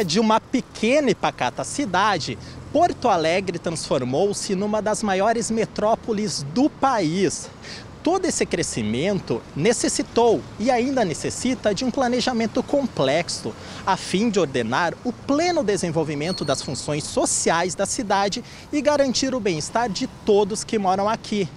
De uma pequena e pacata cidade, Porto Alegre transformou-se numa das maiores metrópoles do país. Todo esse crescimento necessitou e ainda necessita de um planejamento complexo, a fim de ordenar o pleno desenvolvimento das funções sociais da cidade e garantir o bem-estar de todos que moram aqui.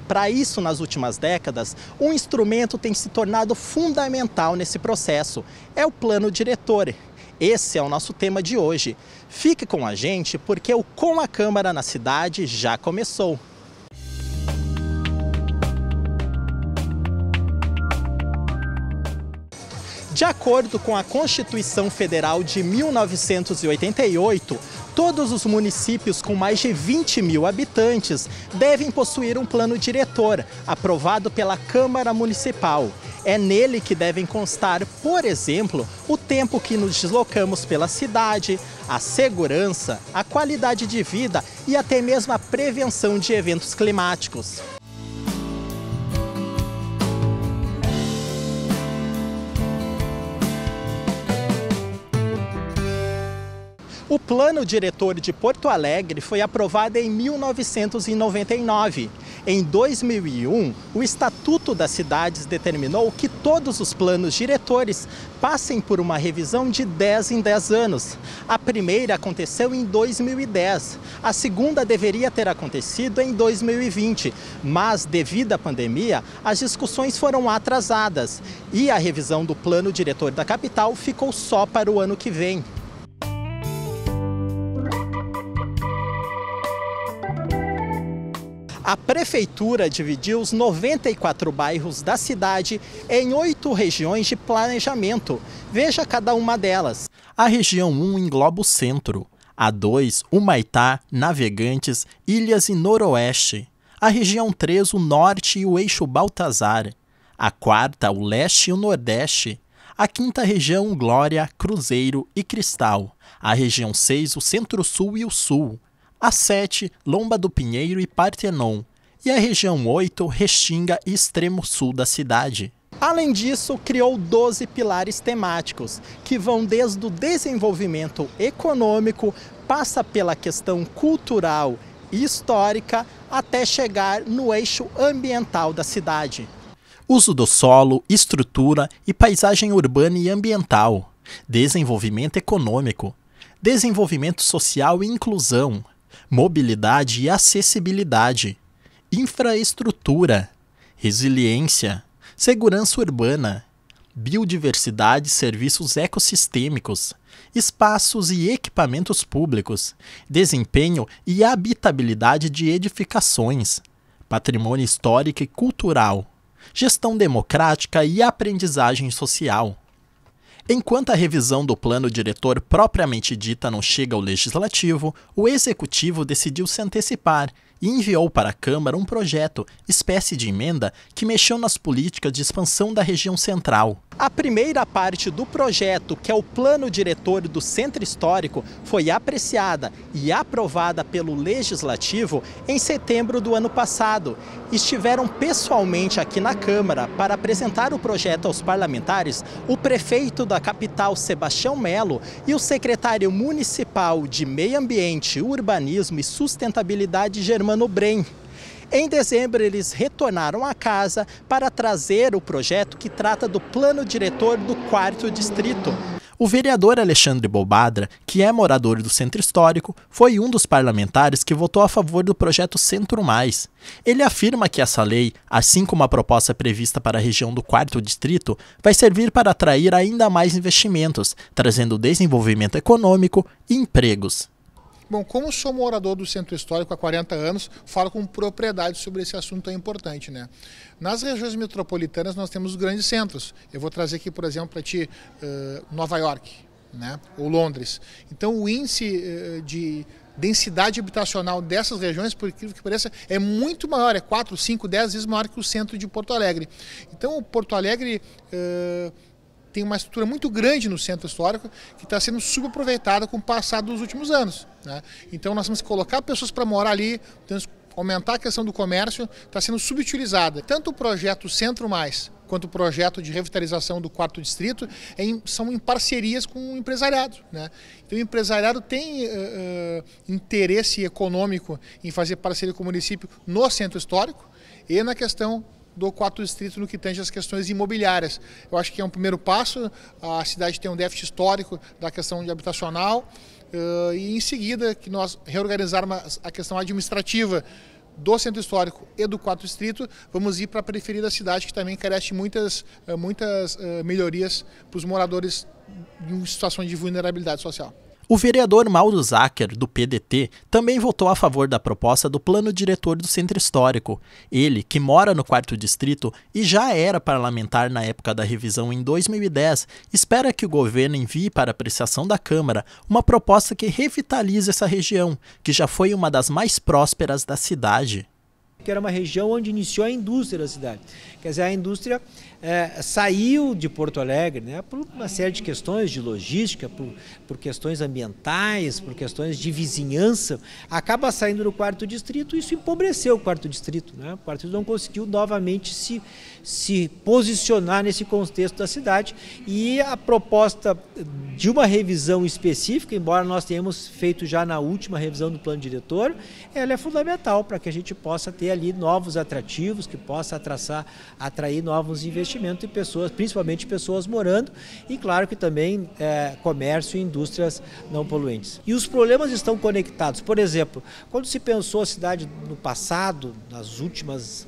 Para isso, nas últimas décadas, um instrumento tem se tornado fundamental nesse processo: é o plano diretor. Esse é o nosso tema de hoje. Fique com a gente porque o Com a Câmara na Cidade já começou. De acordo com a Constituição Federal de 1988, todos os municípios com mais de 20 mil habitantes devem possuir um plano diretor, aprovado pela Câmara Municipal. É nele que devem constar, por exemplo, o tempo que nos deslocamos pela cidade, a segurança, a qualidade de vida e até mesmo a prevenção de eventos climáticos. O Plano Diretor de Porto Alegre foi aprovado em 1999. Em 2001, o Estatuto das Cidades determinou que todos os planos diretores passem por uma revisão de 10 em 10 anos. A primeira aconteceu em 2010, a segunda deveria ter acontecido em 2020, mas devido à pandemia, as discussões foram atrasadas e a revisão do Plano Diretor da capital ficou só para o ano que vem. A Prefeitura dividiu os 94 bairros da cidade em 8 regiões de planejamento. Veja cada uma delas. A região 1 engloba o centro. A 2, Humaitá, Navegantes, Ilhas e Noroeste. A região 3, o norte e o eixo Baltazar. A 4ª, o leste e o nordeste. A 5ª região, Glória, Cruzeiro e Cristal. A região 6, o centro-sul e o sul. A 7, Lomba do Pinheiro e Partenon, e a região 8, Restinga e extremo sul da cidade. Além disso, criou 12 pilares temáticos, que vão desde o desenvolvimento econômico, passa pela questão cultural e histórica, até chegar no eixo ambiental da cidade. Uso do solo, estrutura e paisagem urbana e ambiental, desenvolvimento econômico, desenvolvimento social e inclusão, mobilidade e acessibilidade, infraestrutura, resiliência, segurança urbana, biodiversidade e serviços ecossistêmicos, espaços e equipamentos públicos, desempenho e habitabilidade de edificações, patrimônio histórico e cultural, gestão democrática e aprendizagem social. Enquanto a revisão do plano diretor propriamente dita não chega ao Legislativo, o Executivo decidiu se antecipar e enviou para a Câmara um projeto, espécie de emenda, que mexeu nas políticas de expansão da região central. A primeira parte do projeto, que é o plano diretor do Centro Histórico, foi apreciada e aprovada pelo Legislativo em setembro do ano passado. Estiveram pessoalmente aqui na Câmara para apresentar o projeto aos parlamentares o prefeito da capital, Sebastião Melo, e o secretário municipal de Meio Ambiente, Urbanismo e Sustentabilidade, Germano Brem. Em dezembro, eles retornaram à casa para trazer o projeto que trata do plano diretor do 4º distrito. O vereador Alexandre Bobadra, que é morador do Centro Histórico, foi um dos parlamentares que votou a favor do projeto Centro Mais. Ele afirma que essa lei, assim como a proposta prevista para a região do 4º distrito, vai servir para atrair ainda mais investimentos, trazendo desenvolvimento econômico e empregos. Bom, como sou morador do Centro Histórico há 40 anos, falo com propriedade sobre esse assunto tão importante, né? Nas regiões metropolitanas nós temos os grandes centros. Eu vou trazer aqui, por exemplo, para ti, Nova York, né? Ou Londres. Então o índice de densidade habitacional dessas regiões, por incrível que pareça, é muito maior, é 4, 5, 10 vezes maior que o centro de Porto Alegre. Então o Porto Alegre tem uma estrutura muito grande no Centro Histórico que está sendo subaproveitada com o passar dos últimos anos, né? Então nós temos que colocar pessoas para morar ali, temos que aumentar a questão do comércio, está sendo subutilizada. Tanto o projeto Centro Mais quanto o projeto de revitalização do 4º Distrito, são em parcerias com o empresariado, né? Então o empresariado tem interesse econômico em fazer parceria com o município no centro histórico e na questão do 4º Distrito no que tange as questões imobiliárias. Eu acho que é um primeiro passo, a cidade tem um déficit histórico da questão de habitacional e em seguida que nós reorganizarmos a questão administrativa do centro histórico e do 4º Distrito, vamos ir para a periferia da cidade que também carece de muitas melhorias para os moradores em situações de vulnerabilidade social. O vereador Mauro Zacher, do PDT, também votou a favor da proposta do plano diretor do Centro Histórico. Ele, que mora no 4º Distrito e já era parlamentar na época da revisão em 2010, espera que o governo envie para apreciação da Câmara uma proposta que revitalize essa região, que já foi uma das mais prósperas da cidade. Que era uma região onde iniciou a indústria da cidade. Quer dizer, a indústria saiu de Porto Alegre, né, por uma série de questões de logística, por questões ambientais, por questões de vizinhança, acaba saindo do 4º Distrito e isso empobreceu o 4º Distrito. Né? O 4º Distrito não conseguiu novamente se posicionar nesse contexto da cidade e a proposta de uma revisão específica, embora nós tenhamos feito já na última revisão do plano diretor, ela é fundamental para que a gente possa ter ali novos atrativos, que possa atrair novos investimentos e pessoas, principalmente pessoas morando e claro que também comércio e indústrias não poluentes. E os problemas estão conectados. Por exemplo, quando se pensou a cidade no passado, nos últimos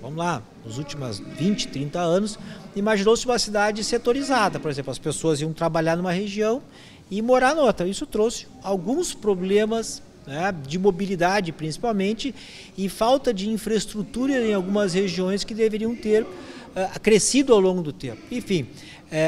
20, 30 anos, imaginou-se uma cidade setorizada. Por exemplo, as pessoas iam trabalhar numa região e morar noutra. Isso trouxe alguns problemas, né, de mobilidade principalmente e falta de infraestrutura em algumas regiões que deveriam ter crescido ao longo do tempo. Enfim,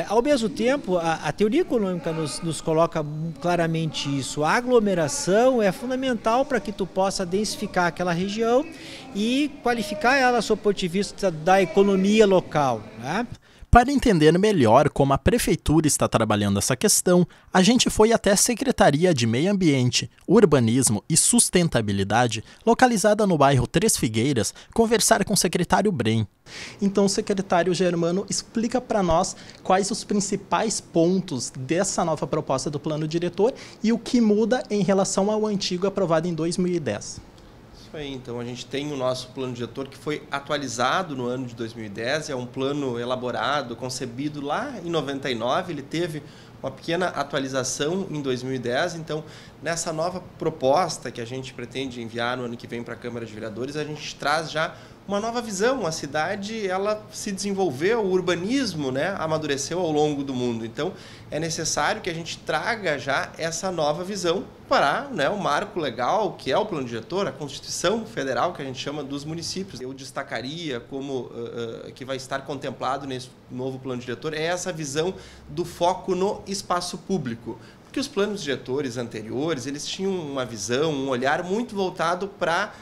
ao mesmo tempo, a teoria econômica nos coloca claramente isso. A aglomeração é fundamental para que tu possa densificar aquela região e qualificar ela sob o ponto de vista da economia local, né? Para entender melhor como a Prefeitura está trabalhando essa questão, a gente foi até a Secretaria de Meio Ambiente, Urbanismo e Sustentabilidade, localizada no bairro Três Figueiras, conversar com o secretário Brem. Então, secretário Germano, explica para nós quais os principais pontos dessa nova proposta do plano diretor e o que muda em relação ao antigo aprovado em 2010. Então, a gente tem o nosso plano diretor que foi atualizado no ano de 2010, é um plano elaborado, concebido lá em 99, ele teve uma pequena atualização em 2010, então nessa nova proposta que a gente pretende enviar no ano que vem para a Câmara de Vereadores, a gente traz já uma nova visão. A cidade, ela se desenvolveu, o urbanismo, né, amadureceu ao longo do mundo. Então, é necessário que a gente traga já essa nova visão para, né, o marco legal, que é o plano diretor, a Constituição Federal, que a gente chama dos municípios. Eu destacaria como que vai estar contemplado nesse novo plano diretor, é essa visão do foco no espaço público. Porque os planos diretores anteriores, eles tinham uma visão, um olhar muito voltado para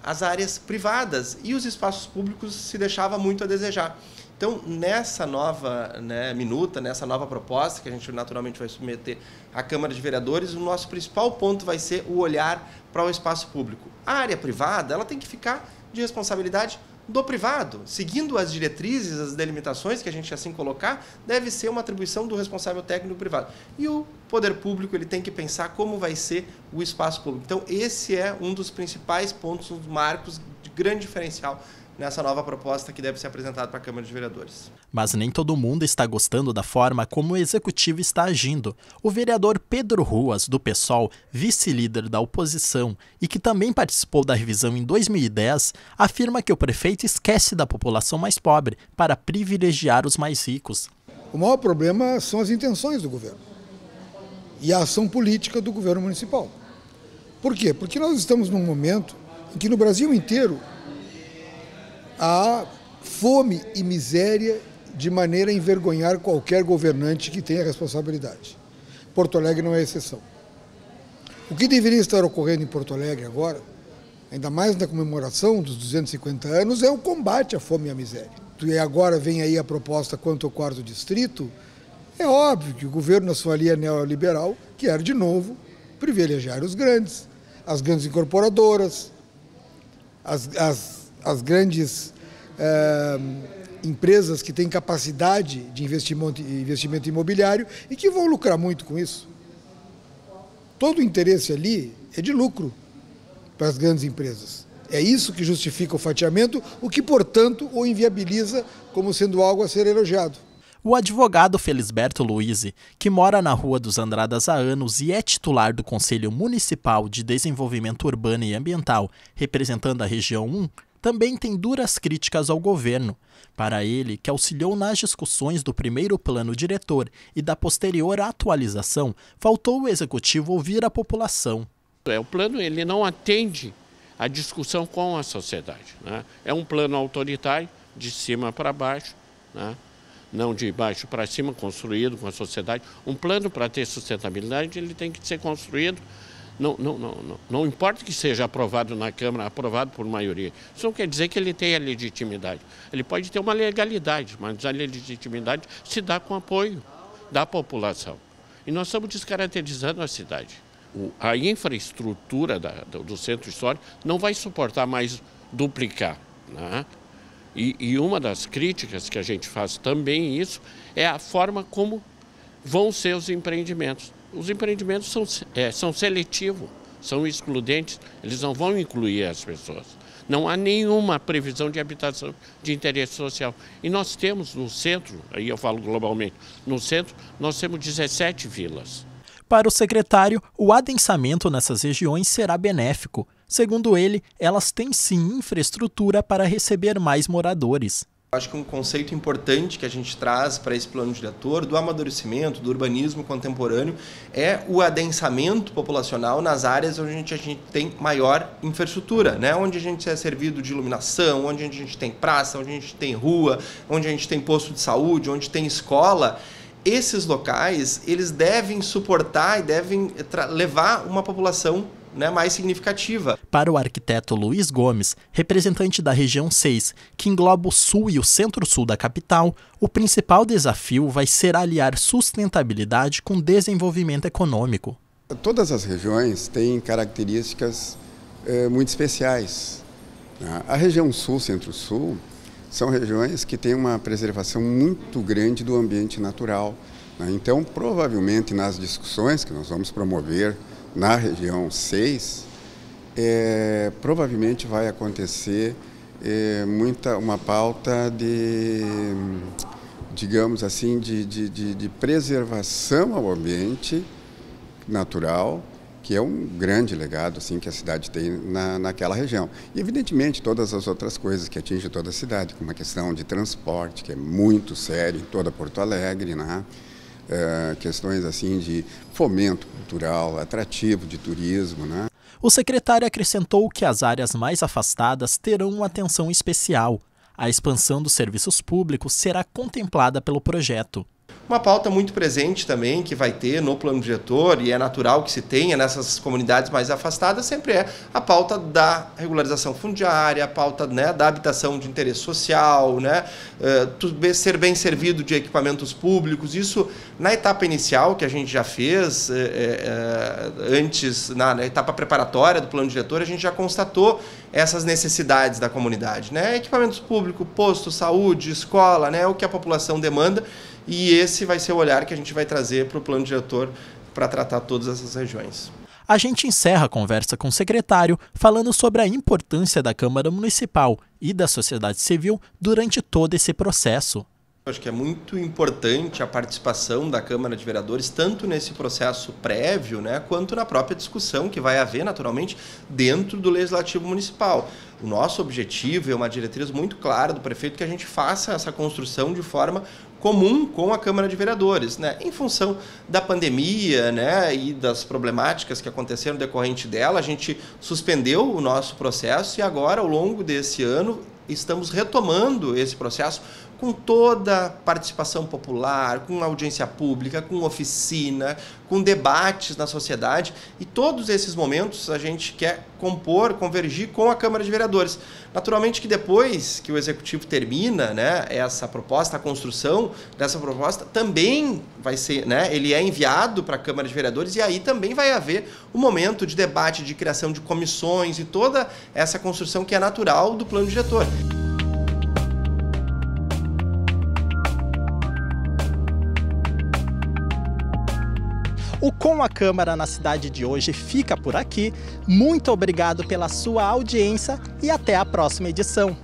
as áreas privadas e os espaços públicos se deixava muito a desejar. Então, nessa nova minuta, nessa nova proposta, que a gente naturalmente vai submeter à Câmara de Vereadores, o nosso principal ponto vai ser o olhar para o espaço público. A área privada, ela tem que ficar de responsabilidade do privado, seguindo as diretrizes, as delimitações que a gente assim colocar, deve ser uma atribuição do responsável técnico privado. E o poder público, ele tem que pensar como vai ser o espaço público. Então, esse é um dos principais pontos, os marcos de grande diferencial nessa nova proposta que deve ser apresentada para a Câmara de Vereadores. Mas nem todo mundo está gostando da forma como o Executivo está agindo. O vereador Pedro Ruas, do PSOL, vice-líder da oposição e que também participou da revisão em 2010, afirma que o prefeito esquece da população mais pobre para privilegiar os mais ricos. O maior problema são as intenções do governo e a ação política do governo municipal. Por quê? Porque nós estamos num momento em que no Brasil inteiro há fome e miséria de maneira a envergonhar qualquer governante que tenha responsabilidade. Porto Alegre não é exceção. O que deveria estar ocorrendo em Porto Alegre agora, ainda mais na comemoração dos 250 anos, é o combate à fome e à miséria. E agora vem aí a proposta quanto ao 4º Distrito. É óbvio que o governo, na sua linha neoliberal, quer de novo privilegiar os grandes, as grandes incorporadoras, as grandes empresas que têm capacidade de investimento imobiliário e que vão lucrar muito com isso. Todo o interesse ali é de lucro para as grandes empresas. É isso que justifica o fatiamento, o que, portanto, o inviabiliza como sendo algo a ser elogiado. O advogado Felisberto Luizzi, que mora na Rua dos Andradas há anos e é titular do Conselho Municipal de Desenvolvimento Urbano e Ambiental, representando a região 1, também tem duras críticas ao governo. Para ele, que auxiliou nas discussões do primeiro plano diretor e da posterior atualização, faltou o executivo ouvir a população. O plano ele não atende a discussão com a sociedade, né? É um plano autoritário, de cima para baixo, né? Não de baixo para cima, construído com a sociedade. Um plano, para ter sustentabilidade, ele tem que ser construído. Não importa que seja aprovado na Câmara, aprovado por maioria. Isso não quer dizer que ele tenha legitimidade. Ele pode ter uma legalidade, mas a legitimidade se dá com apoio da população. E nós estamos descaracterizando a cidade. A infraestrutura do centro histórico não vai suportar mais duplicar, né? E uma das críticas que a gente faz também isso é a forma como vão ser os empreendimentos. Os empreendimentos são seletivos, são excludentes, eles não vão incluir as pessoas. Não há nenhuma previsão de habitação de interesse social. E nós temos no centro, aí eu falo globalmente, no centro nós temos 17 vilas. Para o secretário, o adensamento nessas regiões será benéfico. Segundo ele, elas têm sim infraestrutura para receber mais moradores. Acho que um conceito importante que a gente traz para esse plano diretor do amadurecimento, do urbanismo contemporâneo, é o adensamento populacional nas áreas onde a gente tem maior infraestrutura, né? Onde a gente é servido de iluminação, onde a gente tem praça, onde a gente tem rua, onde a gente tem posto de saúde, onde tem escola. Esses locais, eles devem suportar e devem levar uma população, né, mais significativa. Para o arquiteto Luiz Gomes, representante da região 6, que engloba o sul e o centro-sul da capital, o principal desafio vai ser aliar sustentabilidade com desenvolvimento econômico. Todas as regiões têm características muito especiais. A região sul, centro-sul, são regiões que têm uma preservação muito grande do ambiente natural, né? Então, provavelmente, nas discussões que nós vamos promover na região 6, provavelmente vai acontecer uma pauta de, digamos assim, de preservação ao ambiente natural, que é um grande legado assim, que a cidade tem naquela região. E, evidentemente, todas as outras coisas que atingem toda a cidade, como a questão de transporte, que é muito sério em toda Porto Alegre, né? Questões assim de fomento cultural, atrativo de turismo, né? O secretário acrescentou que as áreas mais afastadas terão uma atenção especial. A expansão dos serviços públicos será contemplada pelo projeto. Uma pauta muito presente também que vai ter no plano diretor, e é natural que se tenha nessas comunidades mais afastadas, sempre é a pauta da regularização fundiária, a pauta, né, da habitação de interesse social, né, ser bem servido de equipamentos públicos. Isso na etapa inicial que a gente já fez, antes, na etapa preparatória do plano diretor, a gente já constatou essas necessidades da comunidade, né? Equipamentos públicos, posto, saúde, escola, né, o que a população demanda. E esse vai ser o olhar que a gente vai trazer para o plano diretor para tratar todas essas regiões. A gente encerra a conversa com o secretário falando sobre a importância da Câmara Municipal e da sociedade civil durante todo esse processo. Acho que é muito importante a participação da Câmara de Vereadores, tanto nesse processo prévio, né, quanto na própria discussão que vai haver, naturalmente, dentro do Legislativo Municipal. O nosso objetivo é uma diretriz muito clara do prefeito que a gente faça essa construção de forma comum com a Câmara de Vereadores, né? Em função da pandemia, né, e das problemáticas que aconteceram decorrente dela, a gente suspendeu o nosso processo e agora, ao longo desse ano, estamos retomando esse processo com toda a participação popular, com audiência pública, com oficina, com debates na sociedade, e todos esses momentos a gente quer convergir com a Câmara de Vereadores. Naturalmente que depois que o Executivo termina, né, essa proposta, a construção dessa proposta, também vai ser, né, ele é enviado para a Câmara de Vereadores e aí também vai haver um momento de debate, de criação de comissões e toda essa construção que é natural do plano diretor. O Com a Câmara na Cidade de hoje fica por aqui. Muito obrigado pela sua audiência e até a próxima edição.